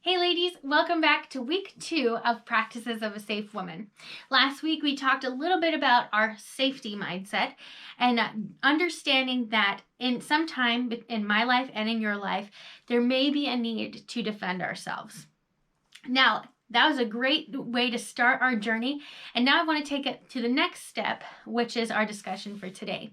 Hey ladies, welcome back to week 2 of Practices of a Safe Woman. Last week we talked a little bit about our safety mindset and understanding that in some time in my life and in your life, there may be a need to defend ourselves. Now, that was a great way to start our journey, and now I want to take it to the next step, which is our discussion for today.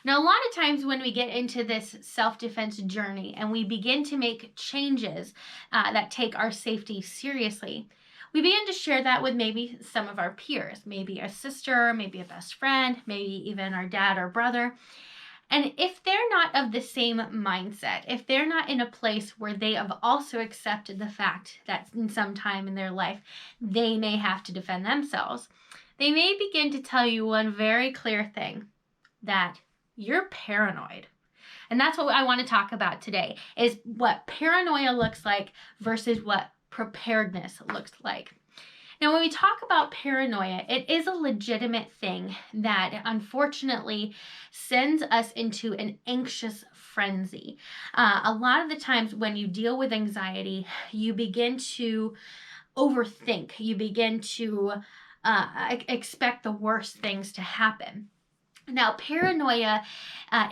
Now, a lot of times when we get into this self-defense journey and we begin to make changes that take our safety seriously, we begin to share that with maybe some of our peers, maybe a sister, maybe a best friend, maybe even our dad or brother. And if they're not of the same mindset, if they're not in a place where they have also accepted the fact that in some time in their life they may have to defend themselves, they may begin to tell you one very clear thing, that you're paranoid. And that's what I want to talk about today, is what paranoia looks like versus what preparedness looks like. Now, when we talk about paranoia, it is a legitimate thing that unfortunately sends us into an anxious frenzy. A lot of the times when you deal with anxiety, you begin to overthink. You begin to expect the worst things to happen. Now, paranoia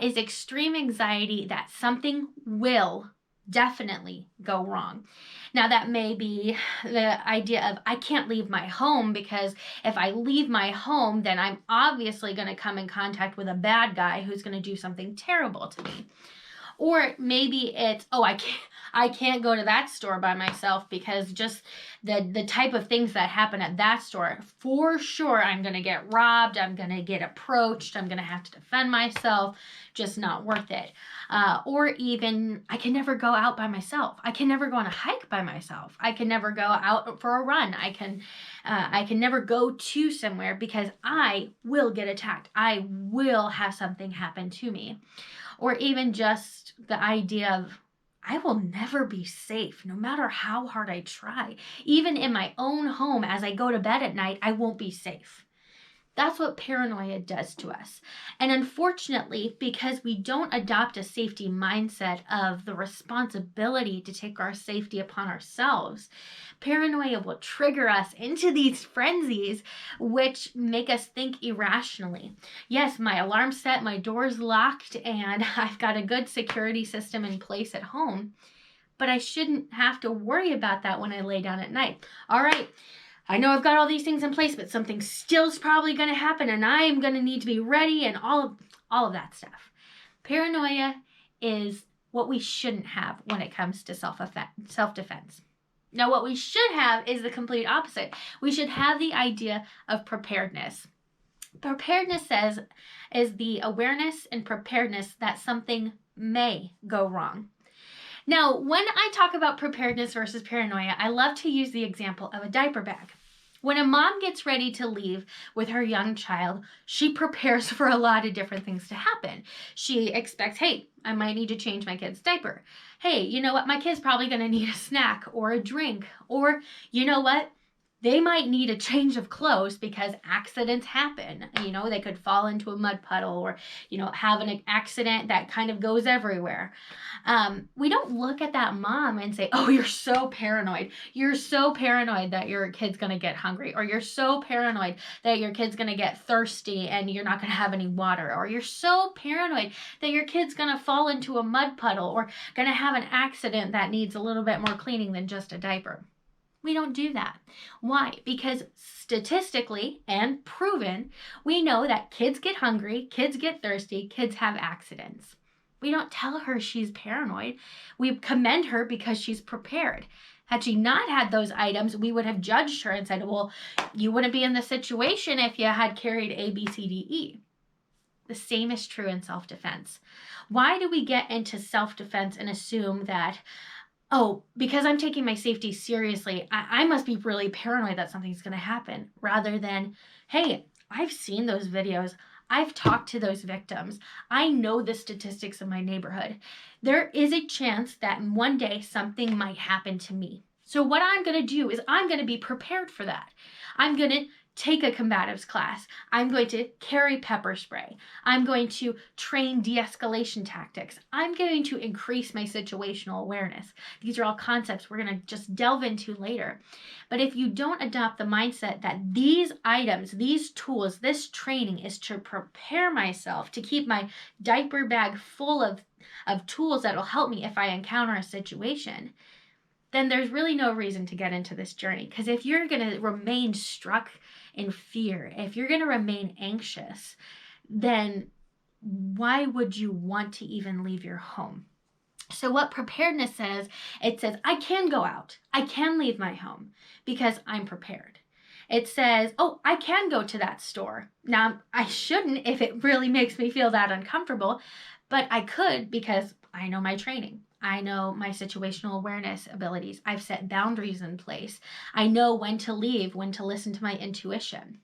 is extreme anxiety that something will definitely go wrong. Now, that may be the idea of I can't leave my home because if I leave my home, then I'm obviously going to come in contact with a bad guy who's going to do something terrible to me. Or maybe it's, I can't go to that store by myself because just the type of things that happen at that store, for sure I'm going to get robbed, I'm going to get approached, I'm going to have to defend myself, just not worth it. Or even I can never go out by myself. I can never go on a hike by myself. I can never go out for a run. I can never go to somewhere because I will get attacked. I will have something happen to me. Or even just the idea of I will never be safe no matter how hard I try. Even in my own home, as I go to bed at night, I won't be safe. That's what paranoia does to us. And unfortunately, because we don't adopt a safety mindset of the responsibility to take our safety upon ourselves, paranoia will trigger us into these frenzies which make us think irrationally. Yes, my alarm's set, my door's locked, and I've got a good security system in place at home, but I shouldn't have to worry about that when I lay down at night. All right, I know I've got all these things in place, but something still's probably going to happen and I'm going to need to be ready and all of that stuff. Paranoia is what we shouldn't have when it comes to self-defense. Now, what we should have is the complete opposite. We should have the idea of preparedness. Preparedness is the awareness and preparedness that something may go wrong. Now, when I talk about preparedness versus paranoia, I love to use the example of a diaper bag. When a mom gets ready to leave with her young child, she prepares for a lot of different things to happen. She expects, hey, I might need to change my kid's diaper. Hey, you know what? My kid's probably going to need a snack or a drink. Or, you know what? They might need a change of clothes because accidents happen. You know, they could fall into a mud puddle or, have an accident that kind of goes everywhere. We don't look at that mom and say, oh, you're so paranoid. You're so paranoid that your kid's going to get hungry, or you're so paranoid that your kid's going to get thirsty and you're not going to have any water, or you're so paranoid that your kid's going to fall into a mud puddle or going to have an accident that needs a little bit more cleaning than just a diaper. We don't do that. Why? Because statistically and proven, we know that kids get hungry, kids get thirsty, kids have accidents. We don't tell her she's paranoid. We commend her because she's prepared. Had she not had those items, we would have judged her and said, well, you wouldn't be in this situation if you had carried A, B, C, D, E. The same is true in self-defense. Why do we get into self-defense and assume that, oh, because I'm taking my safety seriously, I must be really paranoid that something's going to happen, rather than, hey, I've seen those videos. I've talked to those victims. I know the statistics of my neighborhood. There is a chance that one day something might happen to me. So what I'm going to do is I'm going to be prepared for that. I'm going to take a combatives class. I'm going to carry pepper spray. I'm going to train de-escalation tactics. I'm going to increase my situational awareness. These are all concepts we're going to just delve into later. But if you don't adopt the mindset that these items, these tools, this training is to prepare myself to keep my diaper bag full of tools that'll help me if I encounter a situation, then there's really no reason to get into this journey. Because if you're going to remain struck in fear, if you're going to remain anxious, then why would you want to even leave your home? So what preparedness says, it says, I can go out. I can leave my home because I'm prepared. It says, oh, I can go to that store. Now, I shouldn't if it really makes me feel that uncomfortable, but I could because I know my training. I know my situational awareness abilities. I've set boundaries in place. I know when to leave, when to listen to my intuition.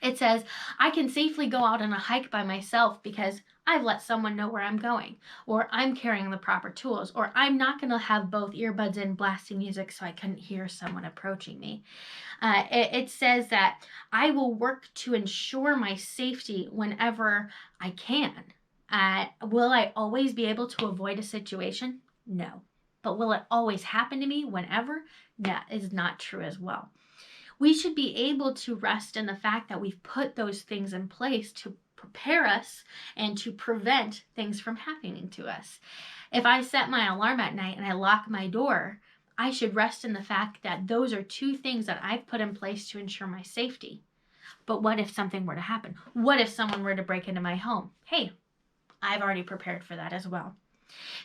It says, I can safely go out on a hike by myself because I've let someone know where I'm going, or I'm carrying the proper tools, or I'm not going to have both earbuds in blasting music so I couldn't hear someone approaching me. It says that I will work to ensure my safety whenever I can. Will I always be able to avoid a situation? No. But will it always happen to me whenever? That is not true as well. We should be able to rest in the fact that we've put those things in place to prepare us and to prevent things from happening to us. If I set my alarm at night and I lock my door, I should rest in the fact that those are two things that I've put in place to ensure my safety. But what if something were to happen? What if someone were to break into my home? Hey, I've already prepared for that as well.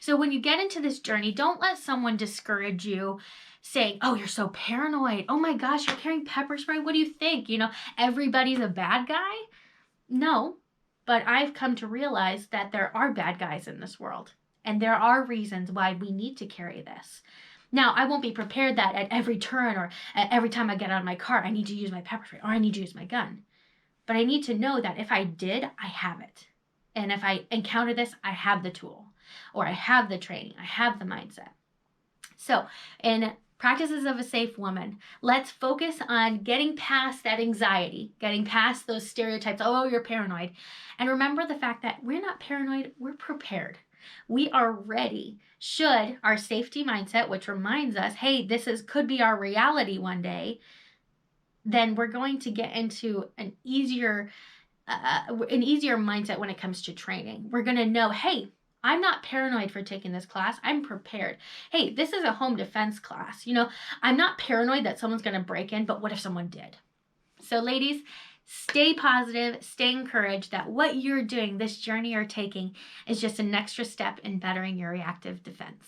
So when you get into this journey, don't let someone discourage you saying, oh, you're so paranoid. Oh my gosh, you're carrying pepper spray. What do you think? Everybody's a bad guy? No, but I've come to realize that there are bad guys in this world. And there are reasons why we need to carry this. Now, I won't be prepared that at every turn or at every time I get out of my car, I need to use my pepper spray or I need to use my gun. But I need to know that if I did, I have it. And if I encounter this, I have the tool, or I have the training, I have the mindset. So in Practices of a Safe Woman, let's focus on getting past that anxiety, getting past those stereotypes. Oh, you're paranoid. And remember the fact that we're not paranoid, we're prepared. We are ready. Should our safety mindset, which reminds us, hey, could be our reality one day, then we're going to get into an easier mindset when it comes to training. We're going to know, hey, I'm not paranoid for taking this class. I'm prepared. Hey, this is a home defense class. I'm not paranoid that someone's going to break in, but what if someone did? So ladies, stay positive, stay encouraged that what you're doing, this journey you're taking, is just an extra step in bettering your reactive defense.